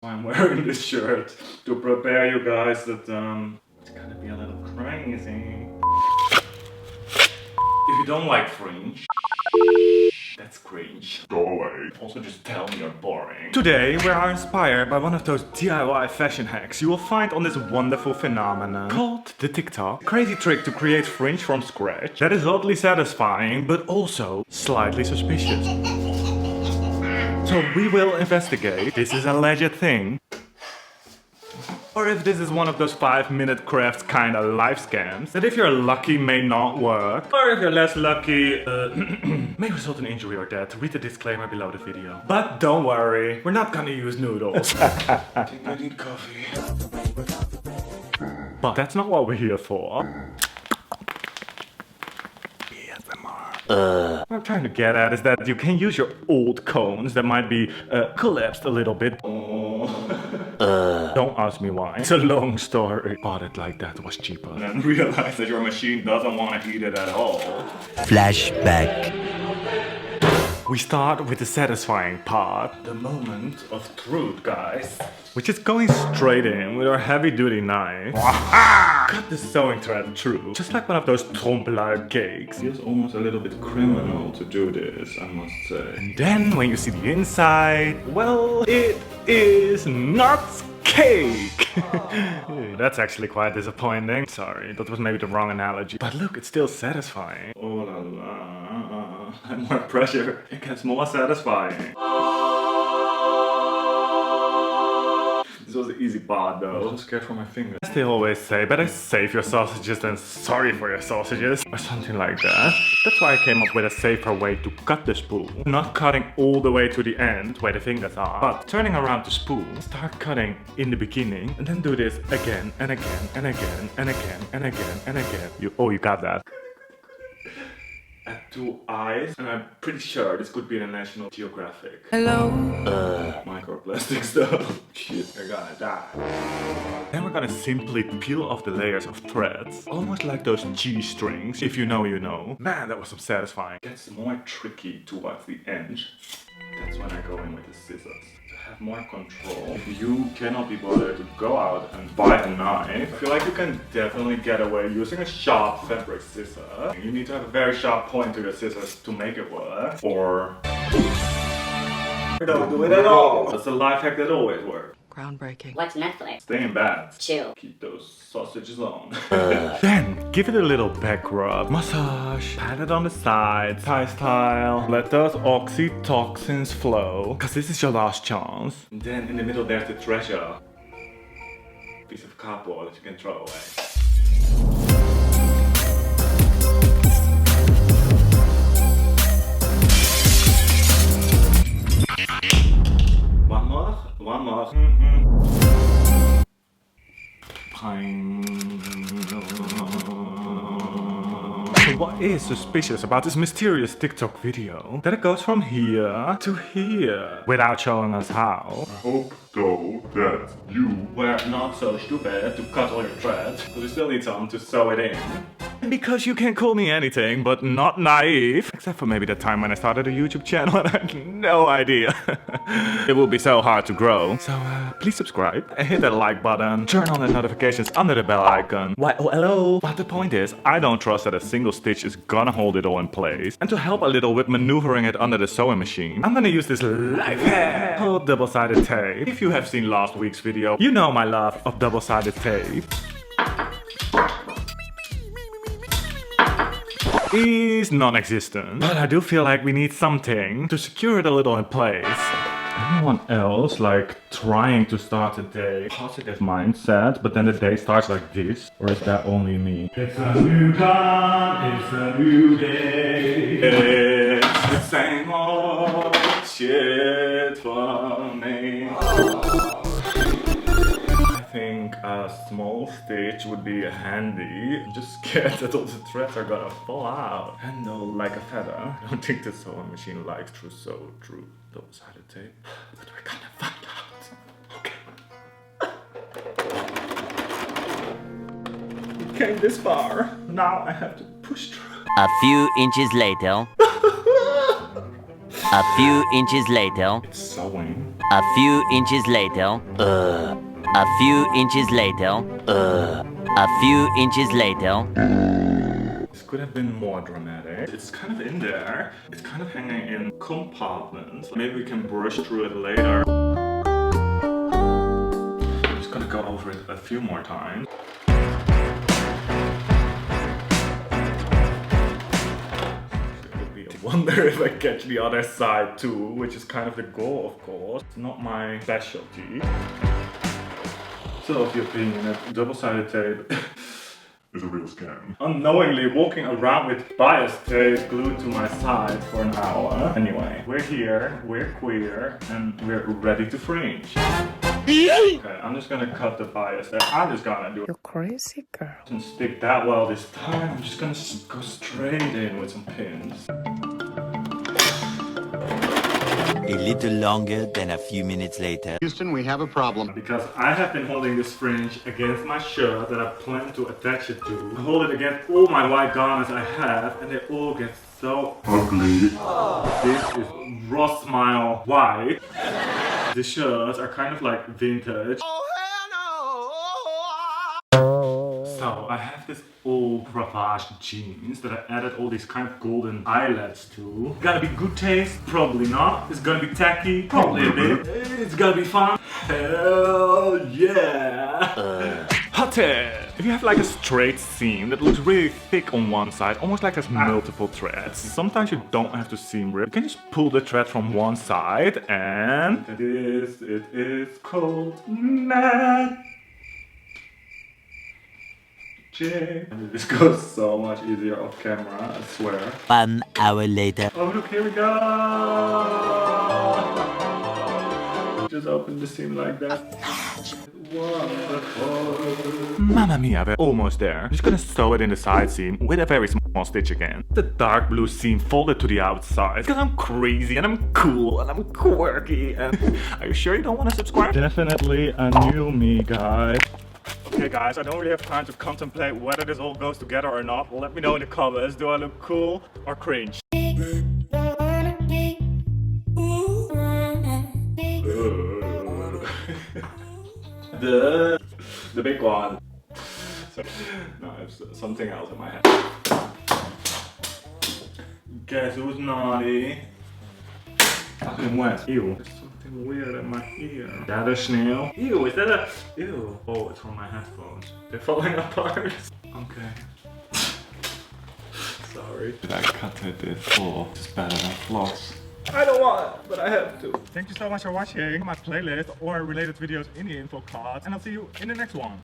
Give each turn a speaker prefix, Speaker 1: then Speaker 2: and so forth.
Speaker 1: I'm wearing this shirt to prepare you guys that it's gonna be a little crazy. If you don't like Fringe, that's cringe. Go away. Also just tell me you're boring. Today we are inspired by one of those DIY fashion hacks you will find on this wonderful phenomenon called the TikTok. Crazy trick to create Fringe from scratch that is oddly satisfying but also slightly suspicious. So we will investigate if this is a legit thing, or if this is one of those 5-minute crafts kind of life scams that if you're lucky may not work, or if you're less lucky may result in injury or death. Read the disclaimer below the video. But don't worry, we're not gonna use noodles. I think I need coffee. But that's not what we're here for. What I'm trying to get at is that you can use your old cones that might be collapsed a little bit. Don't ask me why. It's a long story. Bought it like that was cheaper. And then realized that your machine doesn't want to heat it at all.
Speaker 2: Flashback.
Speaker 1: We start with the satisfying part. The moment of truth, guys. We're just going straight in with our heavy-duty knife. Cut the sewing thread through. Just like one of those trompe-l'oeil cakes. Feels almost a little bit criminal to do this, I must say. And then when you see the inside, well, it is not cake. That's actually quite disappointing. Sorry, that was maybe the wrong analogy. But look, it's still satisfying. Oh la la. And more pressure, it gets more satisfying. This was the easy part though. I'm scared for my fingers. As they always say, better save your sausages than sorry for your sausages. Or something like that. That's why I came up with a safer way to cut the spool. Not cutting all the way to the end, where the fingers are, but turning around the spool. Start cutting in the beginning, and then do this again, and again, and again, and again, and again, and again. You got that. At 2 eyes, and I'm pretty sure this could be in a National Geographic. Hello? Microplastics though. Shit, they're gonna die. Then we're gonna simply peel off the layers of threads, almost like those cheese strings. If you know, you know. Man, that was some satisfying. It gets more tricky towards the end. That's when I go in with the scissors. Have more control. If you cannot be bothered to go out and buy a knife, I feel like you can definitely get away using a sharp fabric scissor. You need to have a very sharp point to your scissors to make it work, or don't do it at all. That's a life hack that always works.
Speaker 3: Groundbreaking.
Speaker 4: Watch Netflix.
Speaker 1: Stay in bed.
Speaker 4: Chill.
Speaker 1: Keep those sausages on. Then give it a little back rub. Massage. Pat it on the sides. Thigh style. Let those oxytocins flow. Cause this is your last chance. And then in the middle there's the treasure. Piece of cardboard that you can throw away. One more. So what is suspicious about this mysterious TikTok video? That it goes from here to here without showing us how. I hope though that you were not so stupid to cut all your threads, because you still need some to sew it in. Because you can call me anything, but not naive. Except for maybe the time when I started a YouTube channel and I had no idea. It will be so hard to grow. So please subscribe and hit that like button. Turn on the notifications under the bell icon. Why, oh hello. But the point is, I don't trust that a single stitch is gonna hold it all in place. And to help a little with maneuvering it under the sewing machine, I'm gonna use this life hack called double-sided tape. If you have seen last week's video, you know my love of double-sided tape. Is non-existent, but I do feel like we need something to secure it a little in place. Anyone else like trying to start a day positive mindset, but then the day starts like this? Or is that only me? It's a new dawn, it's a new day. It's the same old shit for me. I think a small stitch would be handy. I'm just scared that all the threads are gonna fall out. Handle like a feather. I don't think the sewing machine likes to sew through double-sided tape. But we're gonna find out. Okay. We came this far. Now I have to push through.
Speaker 2: A few inches later. A few inches later.
Speaker 1: It's sewing.
Speaker 2: A few inches later. A few inches later. A few inches later.
Speaker 1: This could have been more dramatic. It's kind of in there. It's kind of hanging in compartments. Maybe we can brush through it later. I'm just gonna go over it a few more times. Wonder if I catch the other side too, which is kind of the goal, of course. It's not my specialty. So, of your opinion, a double-sided tape is a real scam. Unknowingly walking around with bias tape glued to my side for an hour. Anyway, we're here, we're queer, and we're ready to fringe. Okay, I'm just gonna cut the bias there. I'm just gonna do it.
Speaker 3: You're crazy, girl.
Speaker 1: Doesn't stick that well this time. I'm just gonna go straight in with some pins.
Speaker 2: A little longer than a few minutes later.
Speaker 4: Houston, we have a problem.
Speaker 1: Because I have been holding this fringe against my shirt that I plan to attach it to. I hold it against all my white garments I have, and they all get so ugly. This is raw smile white. The shirts are kind of like vintage. So I have this old Refashion jeans that I added all these kind of golden eyelets to. Gotta be good taste? Probably not. It's gonna be tacky? Probably a bit. It's gonna be fun? Hell yeah! Hot tip! If you have like a straight seam that looks really thick on one side, almost like there's multiple threads, sometimes you don't have to seam rip. You can just pull the thread from one side and it is called magic. This goes so much easier off camera, I swear.
Speaker 2: 1 hour later.
Speaker 1: Oh look, here we go! Just open the seam like that. Wonderful. Mamma mia, we're almost there. I'm just gonna sew it in the side seam with a very small stitch again. The dark blue seam folded to the outside. Because I'm crazy and I'm cool and I'm quirky and... Are you sure you don't want to subscribe? Definitely a new me, guys. Okay guys, I don't really have time to contemplate whether this all goes together or not. Let me know in the comments. Do I look cool or cringe? The big one. So, no, it's something else in my head. Guess who's naughty? Fucking wet. Ew. There's something weird in my ear. Is that a snail? Ew, is that a... Ew. Oh, it's from my headphones. They're falling apart. Okay. Sorry. Did I cut it full? It's better than floss. I don't want it, but I have to. Thank you so much for watching my playlist or related videos in the info card. And I'll see you in the next one.